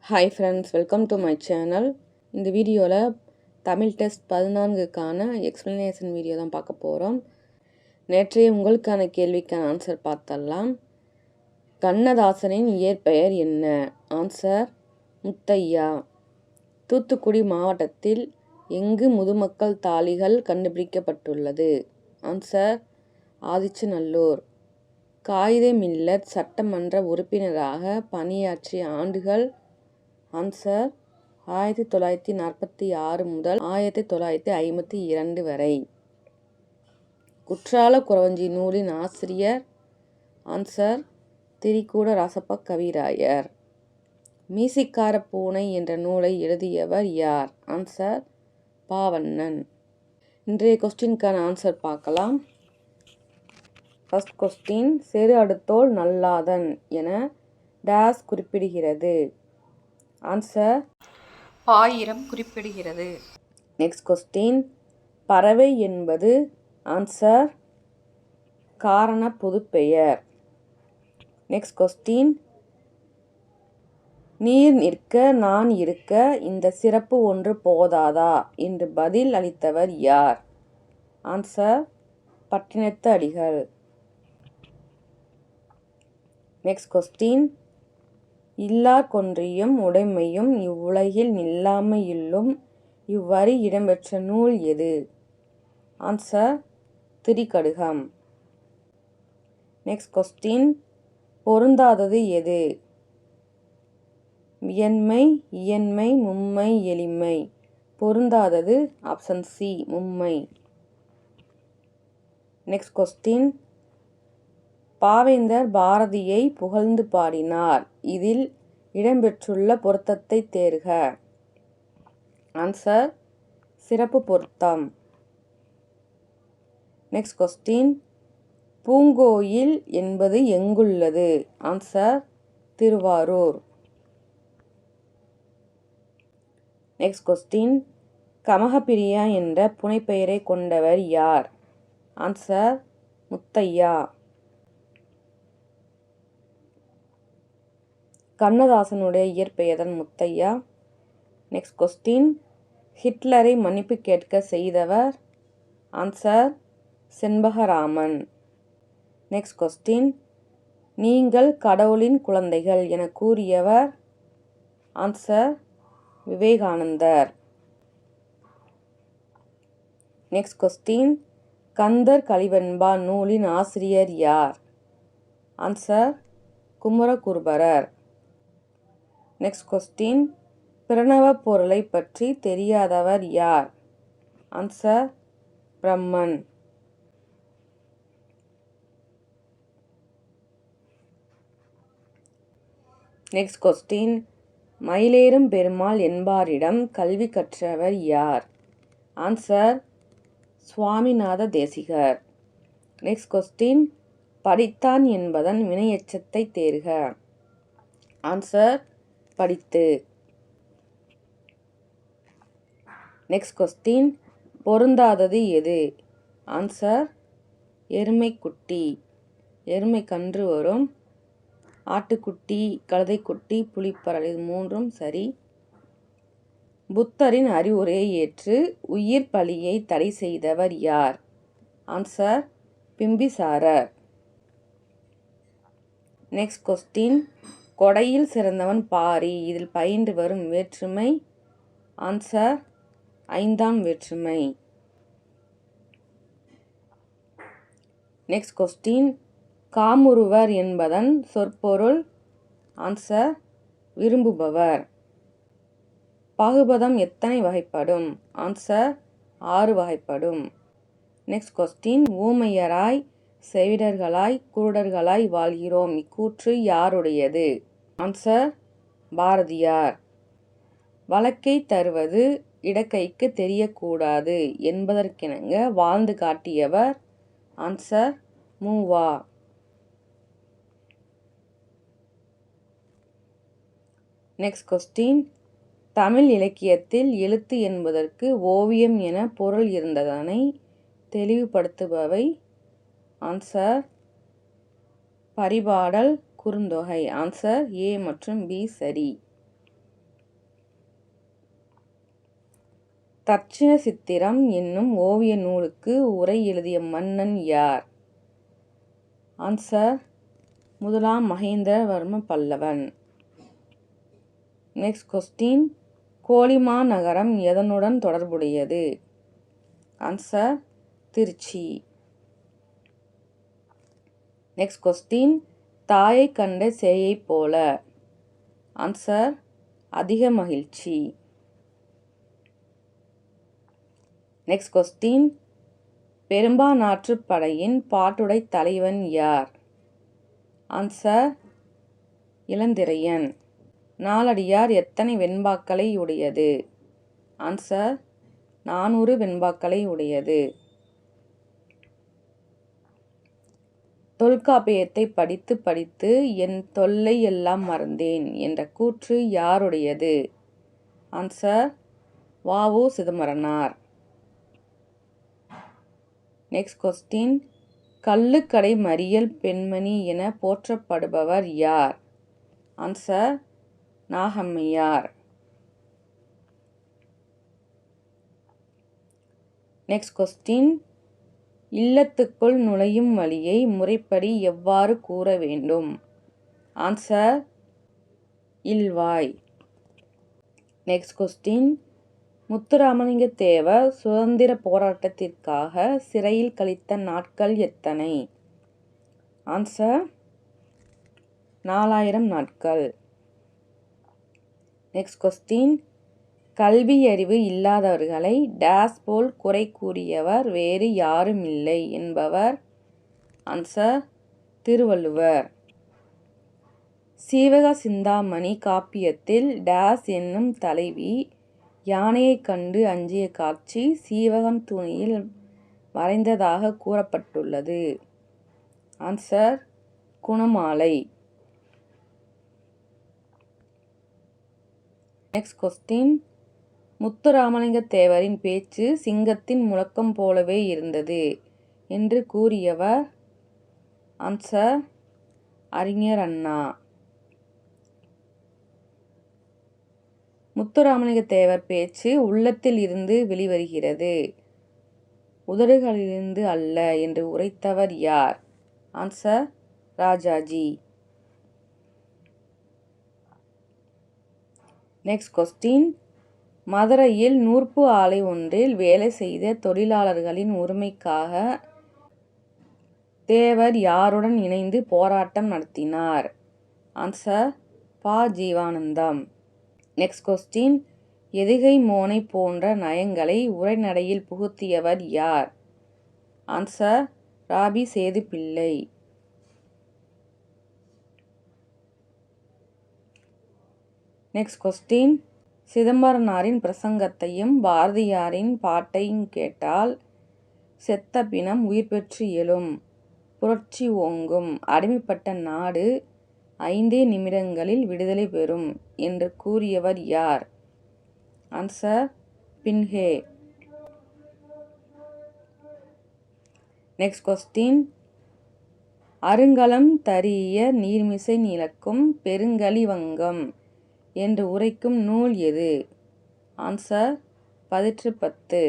Hi friends, welcome to my channel. இந்த வீடியோவில் Tamil test 14க்கான explanation video தான் பார்க்க போகிறோம். நேற்றைய உங்களுக்கான கேள்விக்கான ஆன்சர் பார்த்தரலாம். கண்ணதாசனின் இயற்பெயர் என்ன? ஆன்சர் முத்தையா. தூத்துக்குடி மாவட்டத்தில் எங்கு முதுமக்கள் தாழிகள் கண்டுபிடிக்கப்பட்டுள்ளது? ஆன்சர் ஆதிச்சநல்லூர். காயிதே மில்லத் சட்டமன்ற உறுப்பினராக பணியாற்றிய ஆண்டுகள்? ஆன்சர் 1946 முதல் 1952 வரை. குற்றால குறவஞ்சி நூலின் ஆசிரியர்? ஆன்சர் திரிகூட ராசப்ப கவிராயர். மீசைக்கார பூனை என்ற நூலை எழுதியவர் யார்? ஆன்சர் பாவண்ணன். இன்றைய கொஸ்டினுக்கான ஆன்சர் பார்க்கலாம். ஃபர்ஸ்ட் கொஸ்டின், செரு அடுத்தோள் நல்லாதன் என டேஸ் குறிப்பிடுகிறது? ஆன்சர் பாயிரம் குறிப்பிடுகிறது. நெக்ஸ்ட் கொஸ்டின், பறவை என்பது? ஆன்சர் காரண பொதுப்பெயர். நெக்ஸ்ட் கொஸ்டின், நீர் நிற்க நான் இருக்க இந்த சிறப்பு ஒன்று போதாதா என்று பதில் அளித்தவர் யார்? ஆன்சர் பட்டினத்து அடிகள். நெக்ஸ்ட் கொஸ்டின், இல்லார் கொன்றியும் உடைமையும் இவ்வுலகில் நில்லாமையில்லும் இவ்வரி இடம்பெற்ற நூல் எது? ஆன்சர் திரிகடுகம். நெக்ஸ்ட் கொஸ்டின், பொருந்தாதது எது? வியன்மை, இயன்மை, மும்மை, எளிமை. பொருந்தாதது ஆப்ஷன் சி, மும்மை. நெக்ஸ்ட் கொஸ்டின், பாவேந்தர் பாரதியை புகழ்ந்து பாடினார். இதில் இடம்பெற்றுள்ள பொருத்தத்தை தேர்க. ஆன்சர் சிறப்பு பொருத்தம். நெக்ஸ்ட் கொஸ்டின், பூங்கோயில் என்பது எங்குள்ளது? ஆன்சர் திருவாரூர். நெக்ஸ்ட் கொஸ்டின், கமகப்பிரியா என்ற புனைப்பெயரை கொண்டவர் யார்? ஆன்சர் முத்தையா. கண்ணதாசனுடைய இயற்பெயர்தான் முத்தையா. நெக்ஸ்ட் கொஸ்டின், ஹிட்லரை மன்னிப்பு கேட்க செய்தவர்? ஆன்சர் செண்பகராமன். நெக்ஸ்ட் கொஸ்டின், நீங்கள் கடவுளின் குழந்தைகள் என கூறியவர்? ஆன்சர் விவேகானந்தர். நெக்ஸ்ட் கொஸ்டின், கந்தர் கலிவெண்பா நூலின் ஆசிரியர் யார்? ஆன்சர் குமரகுருபரர். நெக்ஸ்ட் கொஸ்டின், பிரணவ பொருளை பற்றி தெரியாதவர் யார்? ஆன்சர் பிரம்மன். நெக்ஸ்ட் கொஸ்டின், மயிலேறும் பெருமாள் என்பாரிடம் கல்வி கற்றவர் யார்? Answer Swaminatha Desikar. Next question, படித்தான் என்பதன் வினையெச்சத்தை தேர்க. ஆன்சர் படித்து. நெக்ஸ்ட் கொஸ்டின், பொருந்தாதது எது? ஆன்சர் எருமைக்குட்டி. எருமை கன்று வரும். ஆட்டுக்குட்டி, கழுதைக்குட்டி, புலிப்பறல், இது மூன்றும் சரி. புத்தரின் அறிவுரையை ஏற்று உயிர் பலியை தடை செய்தவர் யார்? ஆன்சர் பிம்பிசாரர். நெக்ஸ்ட் கொஸ்டின், கொடையில் சிறந்தவன் பாரி. இதில் பயின்று வரும் வேற்றுமை? ஆன்சர் ஐந்தாம் வேற்றுமை. நெக்ஸ்ட் கொஸ்டின், காமுறுவர் என்பதன் சொற்பொருள்? ஆன்சர் விரும்புபவர். பாகுபதம் எத்தனை வகைப்படும்? ஆன்சர் 6 வகைப்படும். நெக்ஸ்ட் கொஸ்டின், ஊமையராய் செவிடர்களாய் குருடர்களாய் வாழ்கிறோம் இக்கூற்று யாருடையது? ஆன்சர் பாரதியார். வழக்கை தருவது இடக்கைக்கு தெரியக்கூடாது என்பதற்கிணங்க வாழ்ந்து காட்டியவர்? ஆன்சர் மூவா. நெக்ஸ்ட் கொஸ்டின், தமிழ் இலக்கியத்தில் எழுத்து என்பதற்கு ஓவியம் என பொருள் இருந்ததனை தெளிவுபடுத்துபவை? Answer Paripadal, Kurunthogai. Answer A மற்றும் பி சரி. தட்சிண சித்திரம் என்னும் ஓவிய நூலுக்கு உரை எழுதிய மன்னன் யார்? ஆன்சர் முதலாம் மகேந்திரவர்ம பல்லவன். நெக்ஸ்ட் கொஸ்டின், கோலிமா நகரம் எதனுடன் தொடர்புடையது? ஆன்சர் திருச்சி. நெக்ஸ்ட் கொஸ்டின், தாயை கண்ட சேயை போல. ஆன்சர் அதிக மகிழ்ச்சி. நெக்ஸ்ட் கொஸ்டின், பெரும்பானாற்றுப் படையின் பாட்டுடை தலைவன் யார்? ஆன்சர் இளந்திரையன். நாலடியார் எத்தனை வெண்பாக்களை உடையது? ஆன்சர் 400 வெண்பாக்களை உடையது. தொல்காப்பியத்தை படித்து படித்து என் தொல்லை எல்லாம் மறந்தேன் என்ற கூற்று யாருடையது? ஆன்சர் வ.உ. சிதம்பரனார். நெக்ஸ்ட் கொஸ்டின், கள்ளுக்கடை மறியல் பெண்மணி என போற்றப்படுபவர் யார்? ஆன்சர் நாகம்மையார். நெக்ஸ்ட் கொஸ்டின், இல்லத்துக்குள் நுழையும் வழியை முறைப்படி எவ்வாறு கூற வேண்டும்? Answer இல்வாய். Next question, Muthuramalinga Thevar சுதந்திர போராட்டத்திற்காக சிறையில் கழித்த நாட்கள் எத்தனை? ஆன்சர் 4000 நாட்கள். நெக்ஸ்ட் கொஸ்டின், கல்வியறிவு இல்லாதவர்களை டேஸ் போல் குறை கூறியவர் வேறு யாரும் இல்லை என்பவர்? ஆன்சர் திருவள்ளுவர். சீவக சிந்தாமணி காப்பியத்தில் டேஸ் என்னும் தலைவி யானையைக் கண்டு அஞ்சிய காட்சி சீவகம் துணியில் வரைந்ததாக கூறப்பட்டுள்ளது. Answer Gunamalai. Next question, Muthuramalinga தேவரின் பேச்சு சிங்கத்தின் முழக்கம் போலவே இருந்தது என்று கூறியவர்? ஆன்சர் அறிஞர் அண்ணா. முத்துராமலிங்க தேவர் பேச்சு உள்ளத்தில் இருந்து வெளிவருகிறது, உதடுகளிலிருந்து அல்ல என்று உரைத்தவர் யார்? ஆன்சர் ராஜாஜி. நெக்ஸ்ட் கொஸ்டின், மதுரையில் நூற்பு ஆலை ஒன்றில் வேலை செய்த தொழிலாளர்களின் உரிமைக்காக தேவர் யாருடன் இணைந்து போராட்டம் நடத்தினார்? ஆன்சர் ப. ஜீவானந்தம். நெக்ஸ்ட் கொஸ்டின், எதுகை மோனை போன்ற நயங்களை உரைநடையில் புகுத்தியவர் யார்? Answer Rapi Sethupillai. Next question, சிதம்பரனாரின் பிரசங்கத்தையும் பாரதியாரின் பாட்டையும் கேட்டால் செத்த பிணம் உயிர் பெற்று எழும், புரட்சி ஓங்கும், அடிமைப்பட்ட நாடு 5 நிமிடங்களில் விடுதலை பெறும் என்று கூறியவர் யார்? ஆன்சர் பின்ஹே. நெக்ஸ்ட் கொஸ்டின், அருங்கலம் தரீஇய நீர்மிசை நிலக்கும் பெருங்கலி வங்கம் என்று உரைக்கும் நூல் எது? ஆன்சர் பதிற்று10.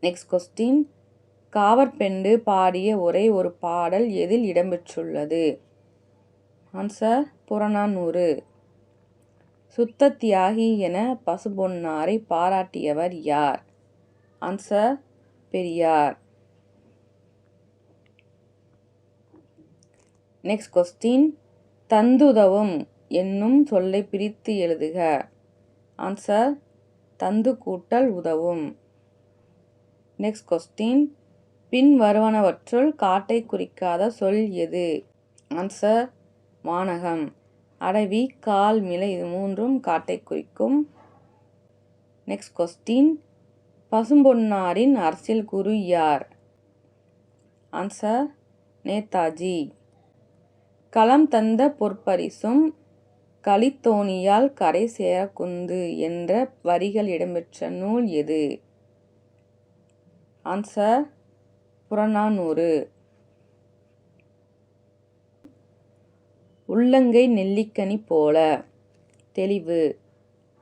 நெக்ஸ்ட் கொஸ்டின், காவற்பெண்டு பாடிய ஒரே ஒரு பாடல் எதில் இடம்பெற்றுள்ளது? ஆன்சர் புறநானூறு. சுத்த தியாகி என பசும்பொன்னாரை பாராட்டியவர் யார்? ஆன்சர் பெரியார். நெக்ஸ்ட் கொஸ்டின், தந்துதவும் என்னும் சொல்லை பிரித்து எழுதுக. ஆன்சர் தந்து கூட்டல் உதவும். நெக்ஸ்ட் கொஸ்டின், பின் வருவனவற்றுள் காட்டை குறிக்காத சொல் எது? ஆன்சர் வானகம். அடவி, கால், மிளை இது 3ம் காட்டை குறிக்கும். நெக்ஸ்ட் கொஸ்டின், பசும்பொன்னாரின் அரசியல் குரு யார்? ஆன்சர் நேதாஜி. களம் தந்த பொற்பரிசும் களித்தோணியால் கரை சேர குந்து என்ற வரிகள் இடம்பெற்ற நூல் எது? ஆன்சர் புறநானூறு. உள்ளங்கை நெல்லிக்கனி போல. தெளிவு.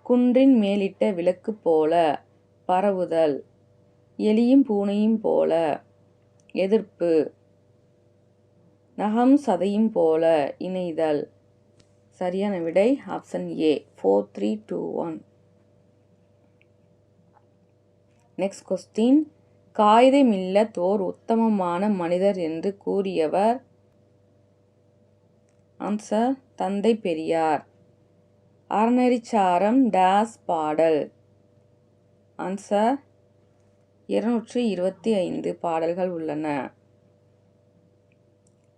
குன்றின் மேலிட்ட விளக்கு போல பரவுதல். எலியும் பூனையும் போல எதிர்ப்பு. நகம் சதையும் போல இணைதல். சரியான விடை ஆப்ஷன் ஏ. 4, 3, 2, 1. Next question. காகிதமில்லத்தோர் உத்தமமான மனிதர் என்று கூறியவர். ஆன்சர் தந்தை பெரியார். அறநெறிச்சாரம் டேஸ் பாடல். ஆன்சர் 225 பாடல்கள் உள்ளன.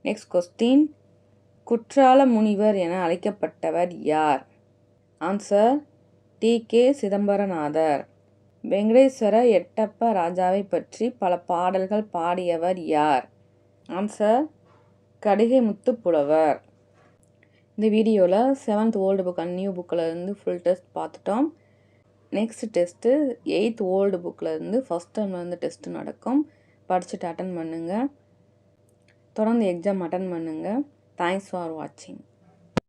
Next question. குற்றால முனிவர் என அழைக்கப்பட்டவர் யார்? Answer T K. சிதம்பரநாதர். வெங்கடேஸ்வர எட்டப்ப ராஜாவை பற்றி பல பாடல்கள் பாடியவர் யார்? ஆன்சர் கடிகை முத்துப்புலவர். இந்த வீடியோவில் 7th old book and new புக்கில் இருந்து ஃபுல் டெஸ்ட் பார்த்துட்டோம். நெக்ஸ்ட் டெஸ்ட்டு 8th ஓல்டு புக்கில் இருந்து ஃபஸ்ட் டைம் வந்து டெஸ்ட்டு நடக்கும். படிச்சுட்டு அட்டன் பண்ணுங்கள். தொடர்ந்து எக்ஸாம் அட்டன் பண்ணுங்கள். தேங்க்ஸ் ஃபார் வாட்சிங்.